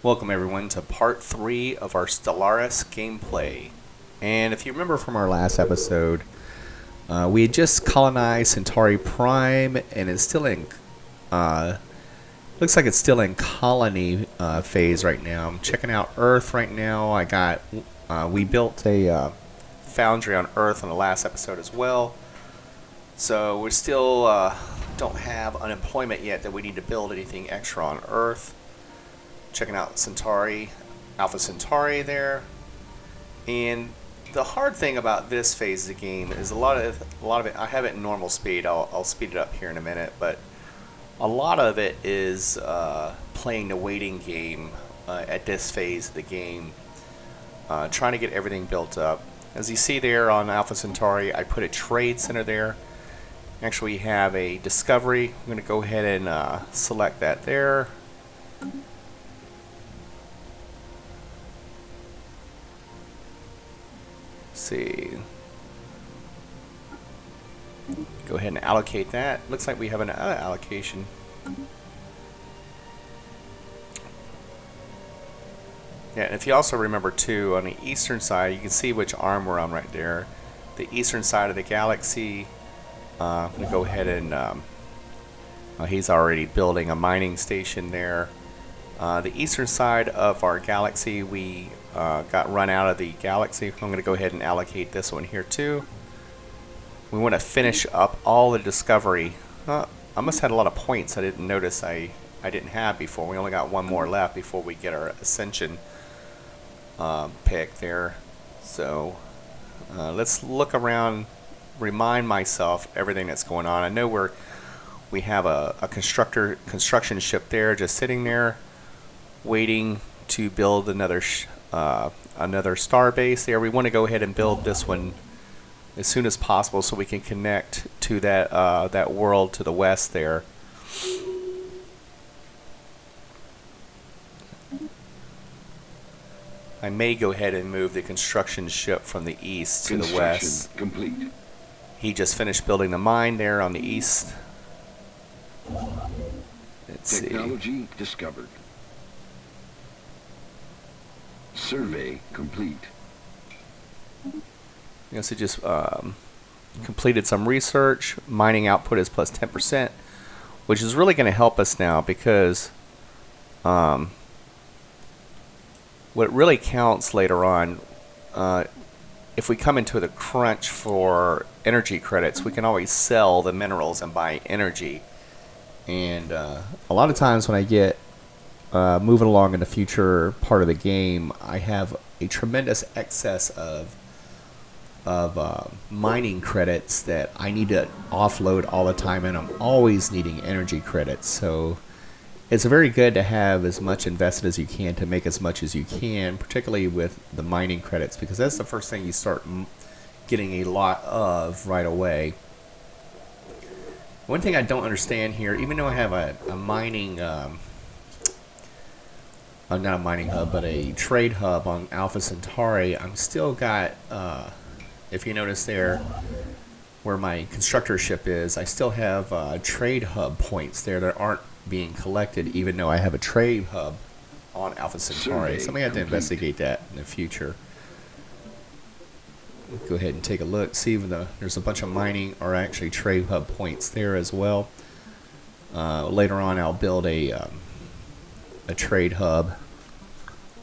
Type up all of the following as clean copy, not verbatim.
Welcome everyone to part 3 of our Stellaris gameplay. And if you remember from our last episode, we had just colonized Centauri Prime, and it's still in, looks like it's still in colony phase right now. I'm checking out Earth right now. We built a foundry on Earth on the last episode as well. So we still don't have unemployment yet that we need to build anything extra on Earth. Checking out Centauri, Alpha Centauri there. And the hard thing about this phase of the game is a lot of it, I have it in normal speed. I'll speed it up here in a minute, but a lot of it is playing the waiting game at this phase of the game, trying to get everything built up. As you see there on Alpha Centauri, I put a trade center there. Actually, we have a discovery. I'm going to go ahead and select that there. See, go ahead and allocate that. Looks like we have an allocation. Yeah, and if you also remember too, on the eastern side, you can see which arm we're on right there. The eastern side of the galaxy. I'm gonna go ahead and he's already building a mining station there. The eastern side of our galaxy, we got run out of the galaxy. I'm going to go ahead and allocate this one here too. We want to finish up all the discovery. I must have had a lot of points I didn't notice I didn't have before. We only got one more left before we get our ascension pick there. So let's look around, remind myself everything that's going on. I know we have a construction ship there just sitting there waiting to build another star base there. We want to go ahead and build this one as soon as possible so we can connect to that world to the west there. I may go ahead and move the construction ship from the east to the west. Complete. He just finished building the mine there on the east. Let's Technology discovered. Survey complete. Yes, it just completed some research. Mining output is plus 10%, which is really going to help us now because what really counts later on, if we come into the crunch for energy credits, we can always sell the minerals and buy energy. And a lot of times when I get moving along in the future part of the game, I have a tremendous excess of mining credits that I need to offload all the time, and I'm always needing energy credits. So it's very good to have as much invested as you can to make as much as you can, particularly with the mining credits, because that's the first thing you start getting a lot of right away. One thing I don't understand here, even though I have a mining not a mining hub, but a trade hub on Alpha Centauri, I'm still got, if you notice there, where my constructor ship is, I still have trade hub points there that aren't being collected, even though I have a trade hub on Alpha Centauri. So I may have to investigate that in the future. Go ahead and take a look, see if there's a bunch of mining or actually trade hub points there as well. Later on, I'll build a trade hub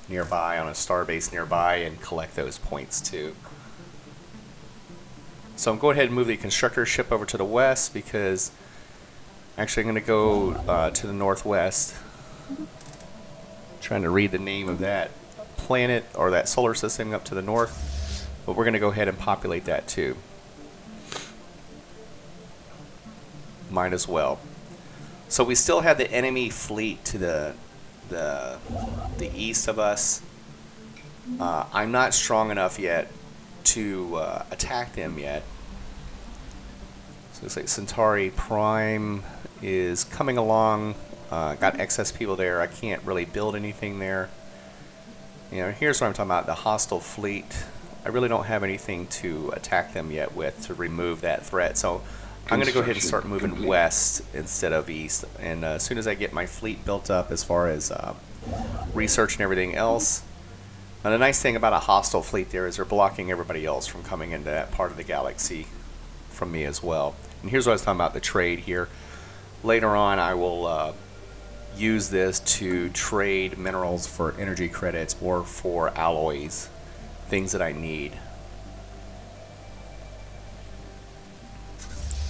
nearby on a star base nearby and collect those points too. So I'm going ahead and move the constructor ship over to the west because actually I'm going to go to the northwest. Trying to read the name of that planet or that solar system up to the north, but we're going to go ahead and populate that too. Might as well. So we still have the enemy fleet to the east of us. I'm not strong enough yet to attack them yet. So it looks like Centauri Prime is coming along. Got excess people there. I can't really build anything there. You know, here's what I'm talking about, the hostile fleet. I really don't have anything to attack them yet with to remove that threat. So I'm going to go ahead and start moving west instead of east. And as soon as I get my fleet built up as far as research and everything else. And the nice thing about a hostile fleet there is they're blocking everybody else from coming into that part of the galaxy from me as well. And here's what I was talking about, the trade here. Later on I will use this to trade minerals for energy credits or for alloys, things that I need.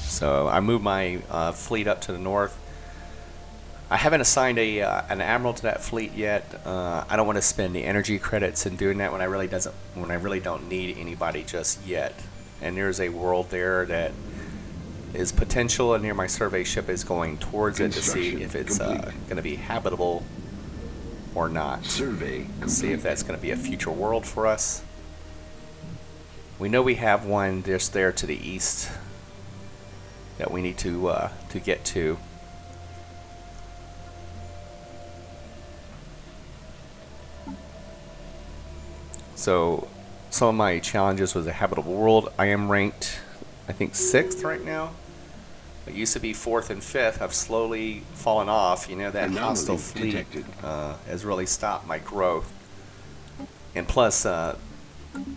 So I moved my fleet up to the north. I haven't assigned an admiral to that fleet yet. I don't want to spend the energy credits in doing that when I really don't need anybody just yet. And there's a world there that is potential, and near my survey ship is going towards it to see if it's going to be habitable or not. Survey complete. See if that's going to be a future world for us. We know we have one just there to the east that we need to get to. So some of my challenges was a habitable world. I am ranked, I think, 6th right now. It used to be 4th and 5th. I've slowly fallen off. You know, that hostile fleet has really stopped my growth. And plus, in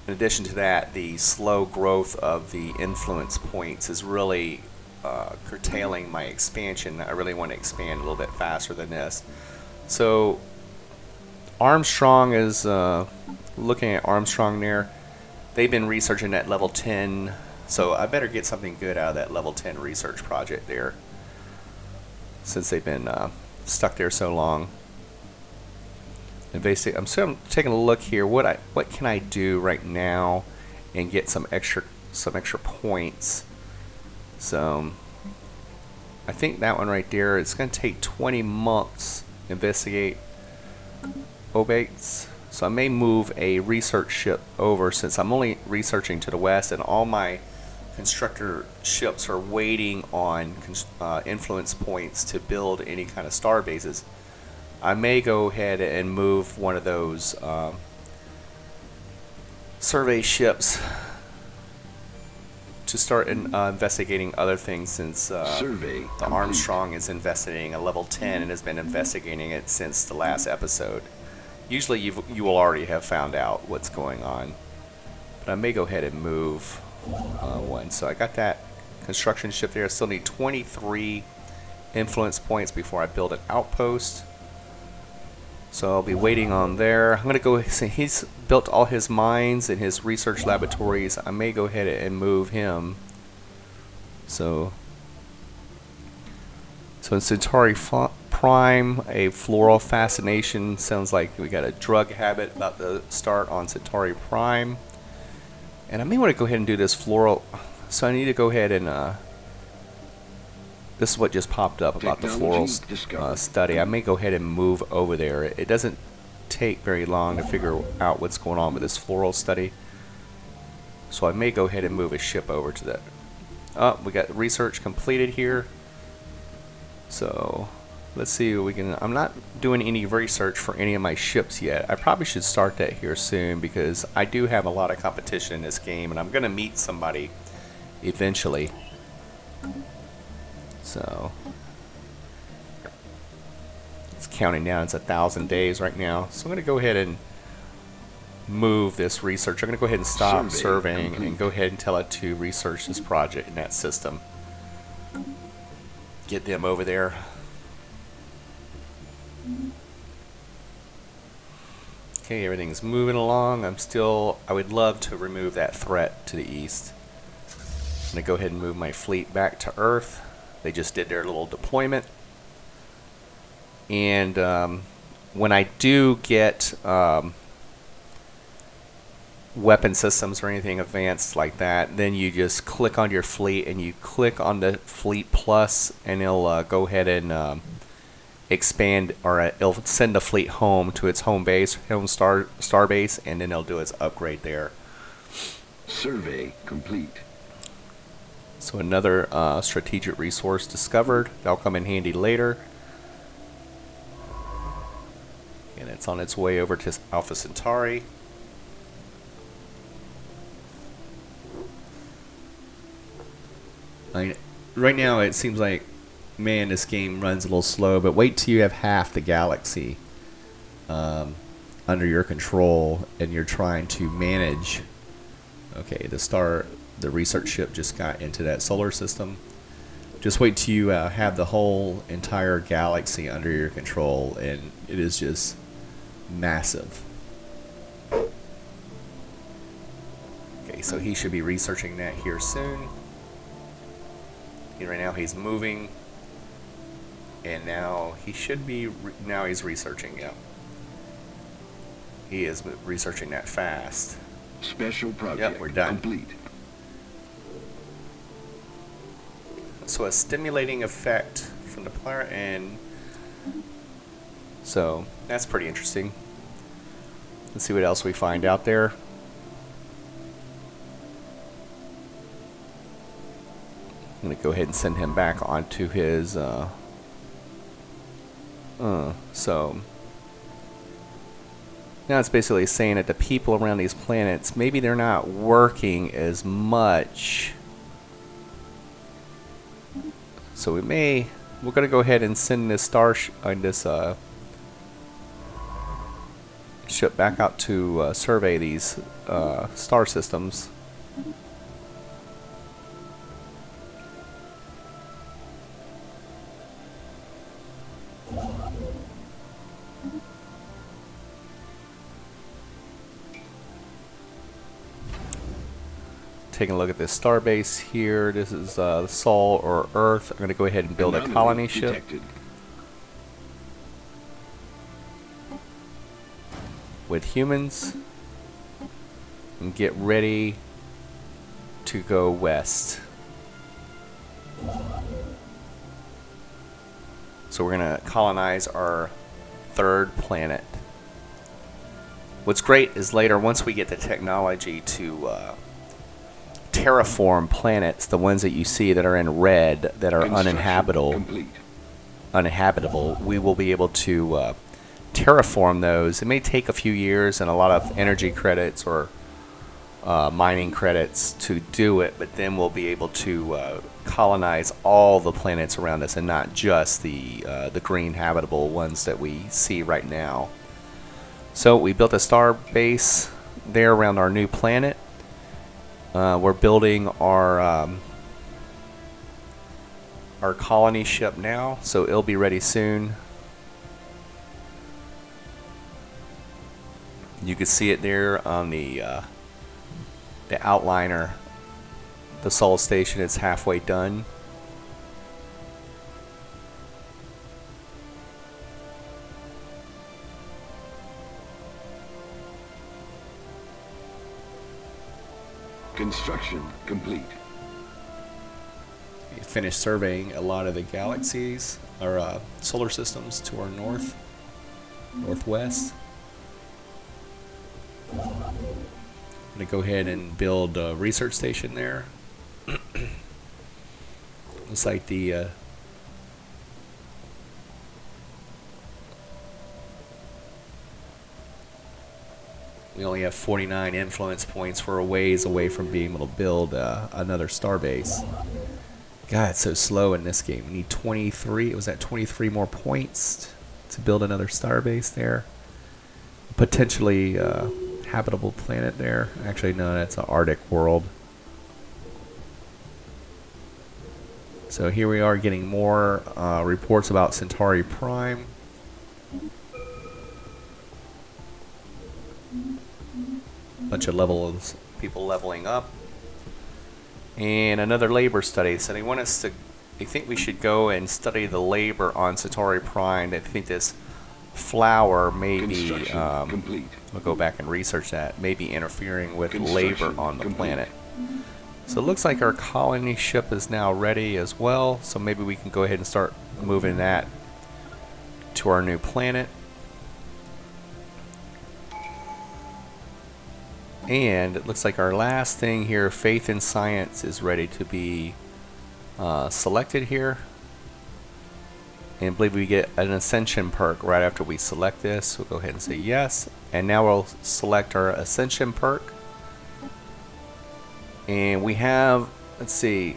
addition to that, the slow growth of the influence points is really curtailing my expansion. I really want to expand a little bit faster than this. So Armstrong is looking at Armstrong there. They've been researching that level 10, so I better get something good out of that level 10 research project there, since they've been stuck there so long. And basically, I'm still taking a look here. What can I do right now and get some extra points? So I think that one right there, it's going to take 20 months to investigate obates. So I may move a research ship over, since I'm only researching to the west and all my constructor ships are waiting on influence points to build any kind of star bases. I may go ahead and move one of those survey ships to start investigating other things, since the Armstrong is investigating a level 10 and has been investigating it since the last episode. Usually you will already have found out what's going on, but I may go ahead and move one. So I got that construction ship there. I still need 23 influence points before I build an outpost. So I'll be waiting on there. I'm going to go, since he's built all his mines and his research laboratories, I may go ahead and move him. So in Centauri Prime, a floral fascination. Sounds like we got a drug habit about to start on Centauri Prime. And I may want to go ahead and do this floral. So I need to go ahead and this is what just popped up about the floral study. I may go ahead and move over there. It doesn't take very long to figure out what's going on with this floral study. So I may go ahead and move a ship over to that. We got research completed here. So let's see what we can. I'm not doing any research for any of my ships yet. I probably should start that here soon, because I do have a lot of competition in this game and I'm going to meet somebody eventually. So it's counting down. It's 1,000 days right now. So I'm going to go ahead and move this research. I'm going to go ahead and stop surveying and go ahead and tell it to research this project in that system. Get them over there. Okay, everything's moving along. I would love to remove that threat to the east. I'm going to go ahead and move my fleet back to Earth. They just did their little deployment. And when I do get weapon systems or anything advanced like that, then you just click on your fleet and you click on the fleet plus, and it'll go ahead and expand, or it'll send the fleet home to its home base, home star base, and then it'll do its upgrade there. Survey complete. So another strategic resource discovered. That'll come in handy later. And it's on its way over to Alpha Centauri. Right now it seems like, man, this game runs a little slow, but wait till you have half the galaxy under your control, and you're trying to manage. Okay, the research ship just got into that solar system. Just wait till you have the whole entire galaxy under your control, and it is just massive. Okay, so he should be researching that here soon. Right now he's moving, and now he should be. Now he's researching. Yeah, he is researching that fast. Special project Yep, we're done. complete. So a stimulating effect from the player, and so that's pretty interesting. Let's see what else we find out there. I'm going to go ahead and send him back onto his so now it's basically saying that the people around these planets, maybe they're not working as much. So we're going to go ahead and send this ship back out to survey these star systems. Taking a look at this star base here. This is the Sol or Earth. I'm going to go ahead and build a colony ship. Detected. With humans, and get ready to go west. So we're going to colonize our third planet. What's great is later, once we get the technology to terraform planets, the ones that you see that are in red, that are Construction uninhabitable, we will be able to terraform those. It may take a few years and a lot of energy credits or mining credits to do it, but then we'll be able to colonize all the planets around us, and not just the green habitable ones that we see right now. So we built a star base there around our new planet. We're building our colony ship now, so it'll be ready soon. You can see it there on the outliner. The Sol station is halfway done. Construction complete. We finished surveying a lot of the galaxies, or solar systems to our northwest. I'm going to go ahead and build a research station there. Looks like the we only have 49 influence points. We're a ways away from being able to build another star base. God, it's so slow in this game. We need 23. It was at 23 more points to build another star base there. Potentially habitable planet there. Actually, no, that's an Arctic world. So here we are getting more reports about Centauri Prime. Bunch of people leveling up. And another labor study. So they think we should go and study the labor on Centauri Prime. They think this flower may be, complete. we'll go back and research that, may be interfering with labor on the planet. So it looks like our colony ship is now ready as well. So maybe we can go ahead and start moving that to our new planet. And it looks like our last thing here, Faith in Science, is ready to be selected here. And I believe we get an Ascension perk right after we select this. We'll go ahead and say yes. And now we'll select our Ascension perk. And we have, let's see,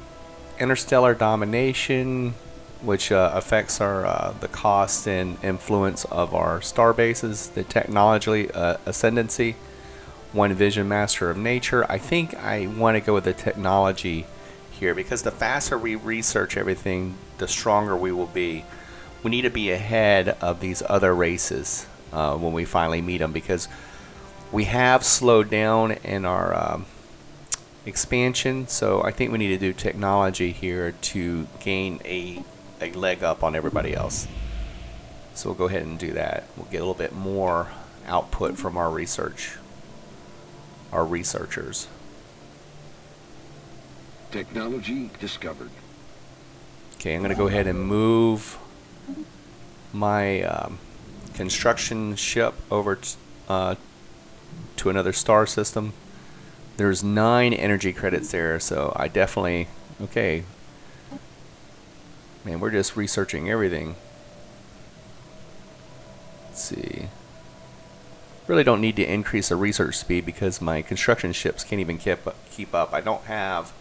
Interstellar Domination, which affects our the cost and influence of our star bases. The technology ascendancy, one vision master of nature. I think I want to go with the technology here because the faster we research everything, the stronger we will be. We need to be ahead of these other races when we finally meet them, because we have slowed down in our expansion. So I think we need to do technology here to gain a leg up on everybody else. So we'll go ahead and do that. We'll get a little bit more output from our research, our researchers. Technology discovered. Okay, I'm going to go ahead and move my construction ship over to another star system. There's 9 energy credits there, so I definitely, okay. Man, we're just researching everything. Let's see. Really don't need to increase the research speed because my construction ships can't even keep up. I don't have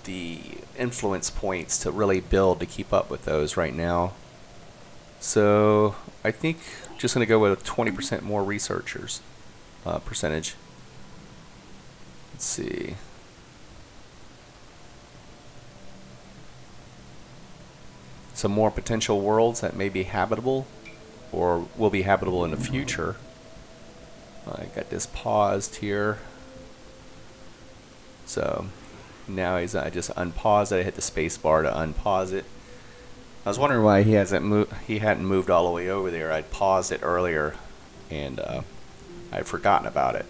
the influence points to really build to keep up with those right now. So I think I'm just going to go with 20% more researchers percentage. Let's see. Some more potential worlds that may be habitable or will be habitable in the future. I got this paused here. So now I just unpaused it. I hit the space bar to unpause it. I was wondering why he hadn't moved all the way over there. I'd paused it earlier and I'd forgotten about it.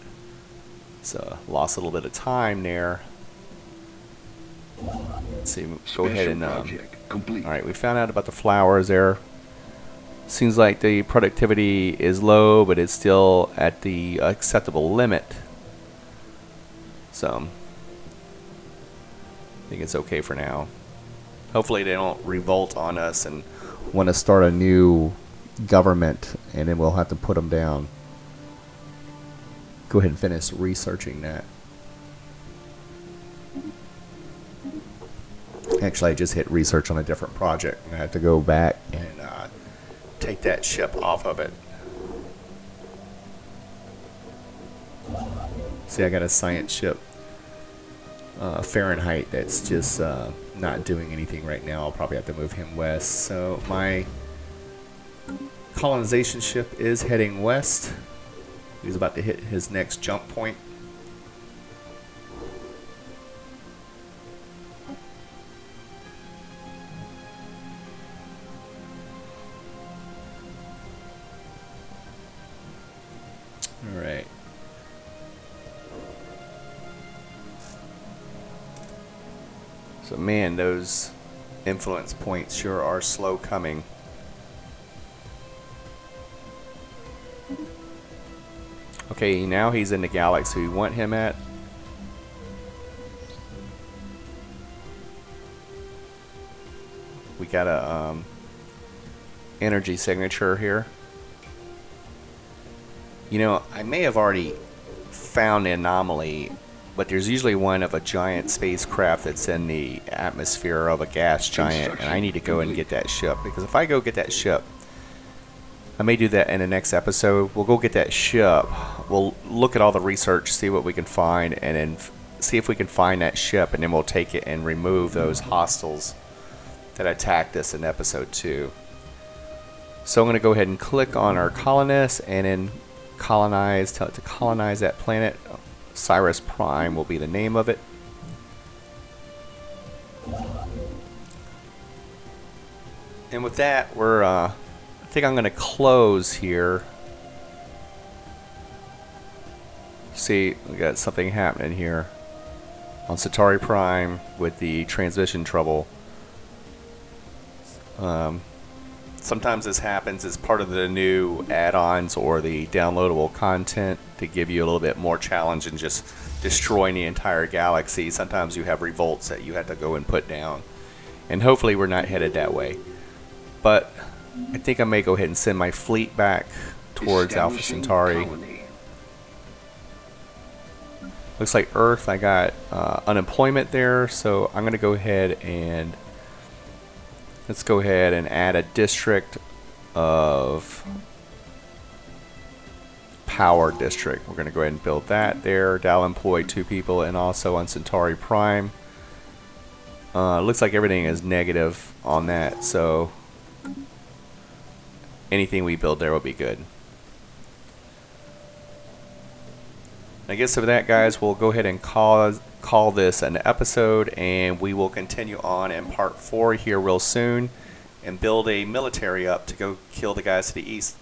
So lost a little bit of time there. Let's see, go ahead and alright, we found out about the flowers there. Seems like the productivity is low, but it's still at the acceptable limit. So I think it's okay for now. Hopefully they don't revolt on us and want to start a new government, and then we'll have to put them down. Go ahead and finish researching that. Actually, I just hit research on a different project, and I have to go back and take that ship off of it. See, I got a science ship, Fahrenheit, that's just not doing anything right now. I'll probably have to move him west. So my colonization ship is heading west. He's about to hit his next jump point. All right. So man, those influence points sure are slow coming. Okay, now he's in the galaxy we want him at. We got a energy signature here. You know, I may have already found the anomaly, but there's usually one of a giant spacecraft that's in the atmosphere of a gas giant, and I need to go and get that ship, because if I go get that ship, I may do that in the next episode. We'll go get that ship. We'll look at all the research, see what we can find, and then see if we can find that ship, and then we'll take it and remove those hostiles that attacked us in episode 2. So I'm going to go ahead and click on our colonists and then colonize, tell it to colonize that planet. Cyrus Prime will be the name of it. And with that, we're I think I'm going to close here. See, we got something happening here on Centauri Prime with the transmission trouble. Sometimes this happens as part of the new add-ons or the downloadable content to give you a little bit more challenge than just destroying the entire galaxy. Sometimes you have revolts that you have to go and put down. And hopefully we're not headed that way. But I think I may go ahead and send my fleet back towards Alpha Centauri. Looks like Earth, I got unemployment there, so I'm going to go ahead and Let's go ahead and add a district of power district. We're going to go ahead and build that there. That'll employ 2 people, and also on Centauri Prime. Looks like everything is negative on that, so anything we build there will be good. I guess with that, guys, we'll go ahead and call this an episode, and we will continue on in part 4 here real soon and build a military up to go kill the guys to the east.